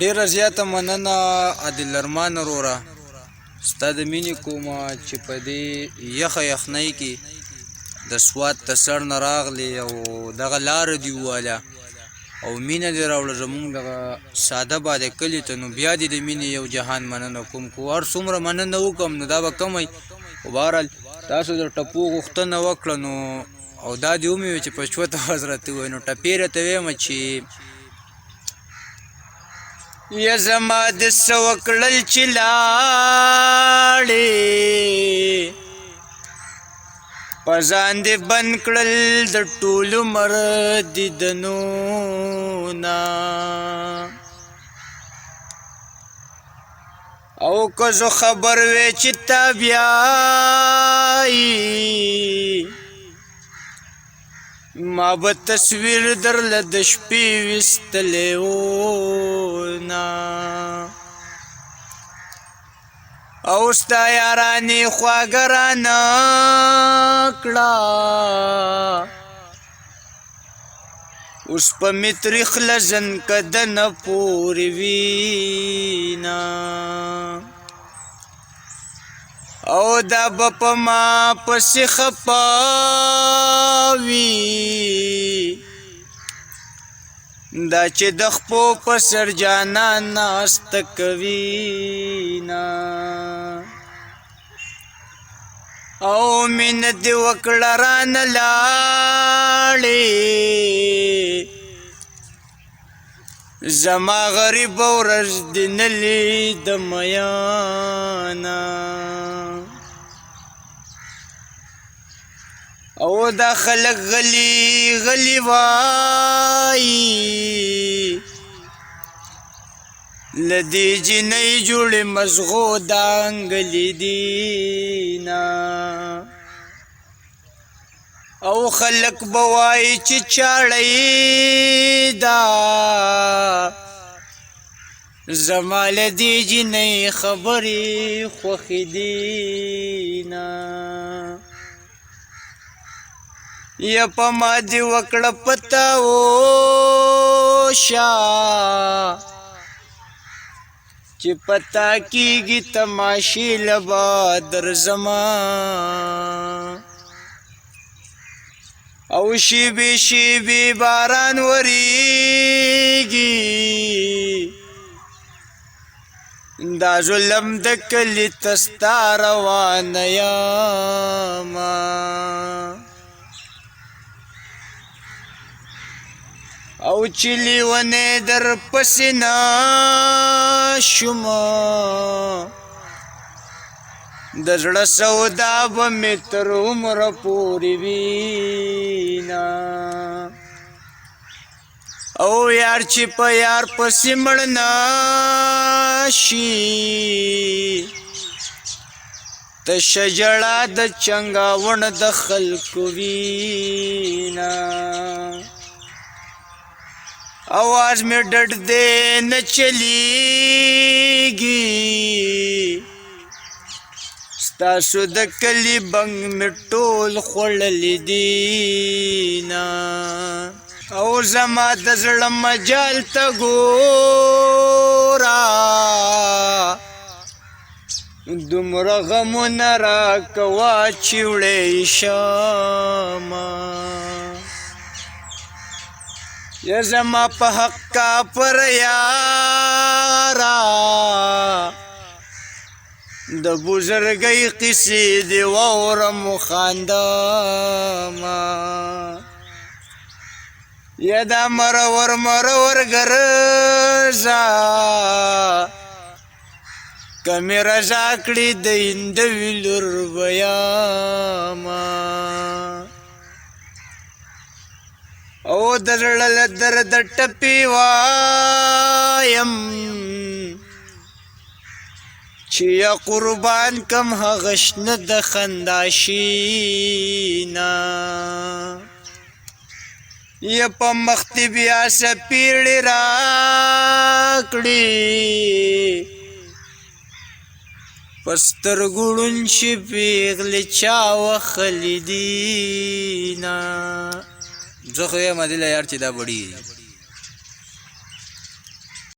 ډیره زیاته مننه عادل ارمان وروره ستا د مینې کومه چې په دې یخه یخنۍ کې د سوات د سر نه راغلې او دغه لاره دې وواله او مینه دې راوړه زموږ دغه ساده باده کلي ته. نو بیا دې د مینې یو جهان مننه کوم، خو هر څومره مننه وکړم نو دا به کم وي. خو بهرحال تاسو د ټپو غوښتنه وکړه نو او دا دې ومې وي چې په چوته اواز راته ووایي. نو ټپې راته ویمه چې یا زما د څه وکړل چې لاړې په ځان دې بند کړل د ټول عمر دیدنونه او که زه خبر وې چې تا بیایي ما به تصویر درله د شپې ویستلی وونه او ستا یارانې خواږه رانه کړه اوس په مې تریخله زنکه دنه پورې وینه او دا به په ما پسې خپه وي دا چې د خپو په سر جانان ناسته کوینه او مینه دې وکړه رانه لاړې زما غریب ورځ دې نه لید میانه او دا خلق غلی غلی وایي لدې جنۍ جوړې مزغو دانګلې دینه او خلق به وایي چې چاړی دا زما له دې جنۍ خبرې خوښې دینه یا په ما دې وکړه پته اوشه چې پتا کېږي تماشې له به درځمه او شیبې شیبې باران وریږي دا ظلم د کلي ته ستا روانه یمه او چې لیونی در پسې نشومه د زړه سودا به مې تر عمره پورې وینه او یار چې په یار پسې مړ نشي تشه ژړا د چنګاوڼ د خلکو وینه आवाज में डट दे न चलेगी ستاسو د کلی بنګ می ټول خوړلی دینا او زما د زړه مجال ته ګورا دومره غمونه راکوه چې وړی شمه یا زما په حق کافر یارا د بزرګۍ قصې دې واورم خاندمه یا دا مرور مرور ګرځه که مې رضا کړي د هندوي لور به یمه او د زړه له درده ټپې وایم چې یا قربان کم هغه شنه د خندا شینه یا په مخ دې بیا څپېړې راکړي په سترګو ړوند شي پېغلې چا وخلي دینه زه خو یم عادله یار چې دا بړي